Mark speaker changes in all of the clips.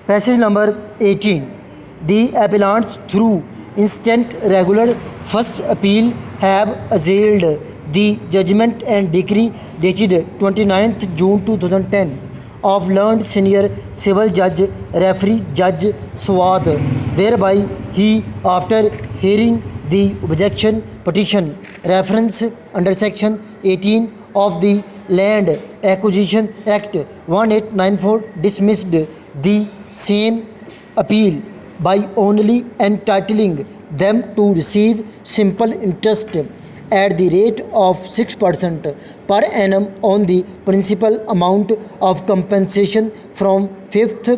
Speaker 1: Passage number 18. The appellants through instant regular first appeal have assailed the judgment and decree dated 29th June 2010 of learned senior civil judge referee Judge Swat, whereby he, after hearing the objection petition reference under section 18 of the Land Acquisition Act 1894, dismissed the same appeal by only entitling them to receive simple interest at the rate of 6% per annum on the principal amount of compensation from 5th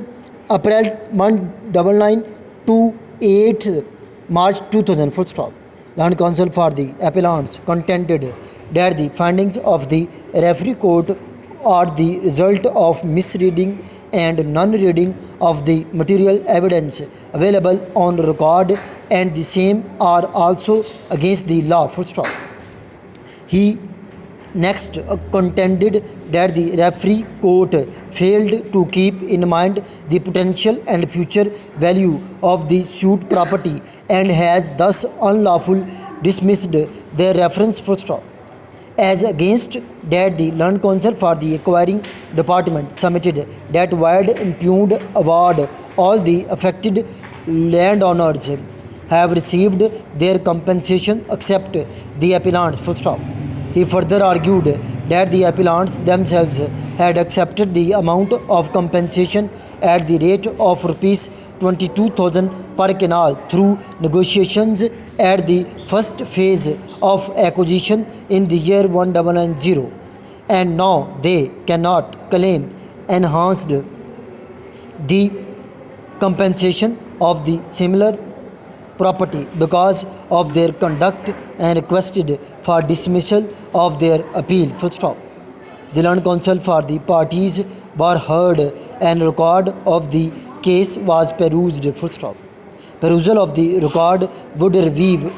Speaker 1: April 1999 to 8th March 2000. Full stop. Land Council for the appellants contended that the findings of the referee court are the result of misreading and non-reading of the material evidence available on record, and the same are also against the law. Full stop. He next contended that the referee court failed to keep in mind the potential and future value of the sued property and has thus unlawfully dismissed their reference. Full stop. As against that, the Land Council for the acquiring department submitted that wide impugned award all the affected landowners have received their compensation except the appellants. Full stop. He further argued that the appellants themselves had accepted the amount of compensation at the rate of rupees 22,000 per canal through negotiations at the first phase of acquisition in the year 1990, and now they cannot claim enhanced the compensation of the similar property because of their conduct and requested for dismissal of their appeal. Full stop. The Land Council for the parties were heard and record of the case was perused. Full stop. Perusal of the record would reveal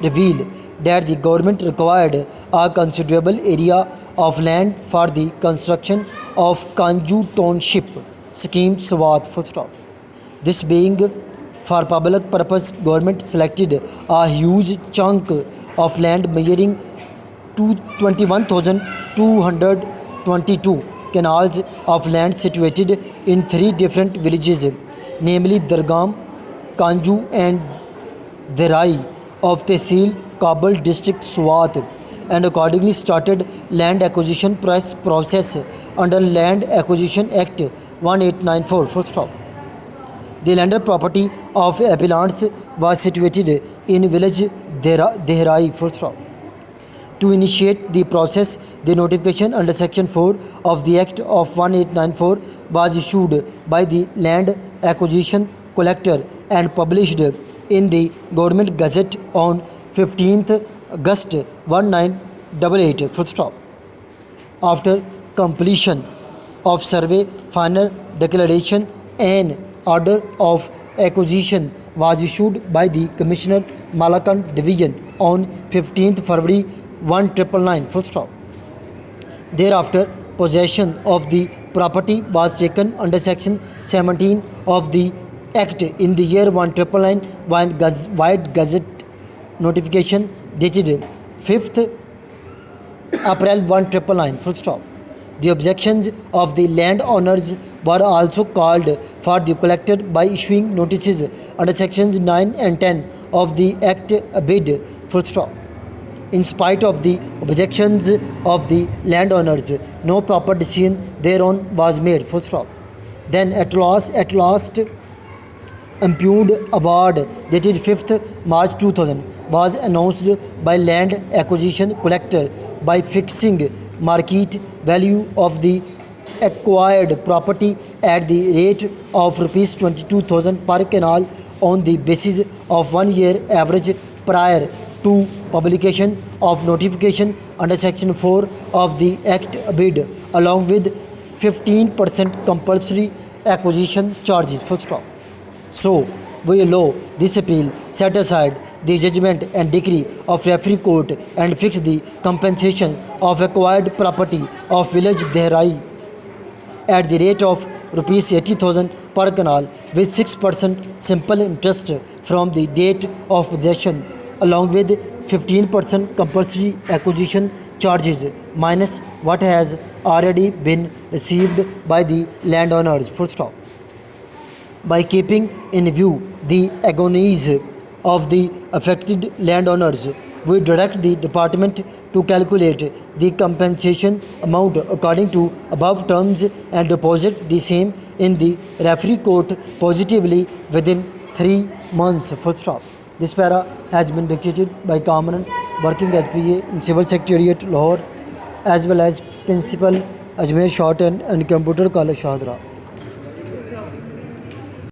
Speaker 1: that the government required a considerable area of land for the construction of Kanju Township scheme Swat. Full stop. This being for public purpose, government selected a huge chunk of land measuring 21,222 canals of land situated in 3 different villages, namely Dargam, Kanju and Derai of Tehsil Kabul district Swat, and accordingly started land acquisition process under Land Acquisition Act 1894. Full stop. The landed property of appellants was situated in village Derai. Full stop. To initiate the process, the notification under section 4 of the Act of 1894 was issued by the Land Acquisition Collector and published in the Government Gazette on 15th August 1988. Full stop. After completion of survey, final declaration and order of acquisition was issued by the Commissioner Malakand Division on 15th February 1999. Full stop. Thereafter, possession of the property was taken under section 17 of the Act in the year 1999 by White Gazette notification dated 5th April 1999. Full stop. The objections of the landowners were also called for the collector by issuing notices under sections 9 and 10 of the Act bid. Full stop. In spite of the objections of the landowners, no proper decision thereon was made. Full stop. Then at last, impugned award dated 5th March 2000 was announced by Land Acquisition Collector by fixing market value of the acquired property at the rate of rupees 22,000 per canal on the basis of 1 year average prior to publication of notification under section 4 of the Act bid, along with 15% compulsory acquisition charges. Full stop. So, we allow this appeal set aside the judgment and decree of referee court and fix the compensation of acquired property of village Derai at the rate of rupees 80,000 per canal with 6% simple interest from the date of possession, along with 15% compulsory acquisition charges minus what has already been received by the landowners. Full stop. By keeping in view the agonies of the affected landowners, we direct the department to calculate the compensation amount according to above terms and deposit the same in the referee court positively within 3 months. Full stop. This para has been dictated by Kamran, working as PA in Civil Secretariat, Lahore, as well as Principal Ajmer Short and Computer College, Shahadra.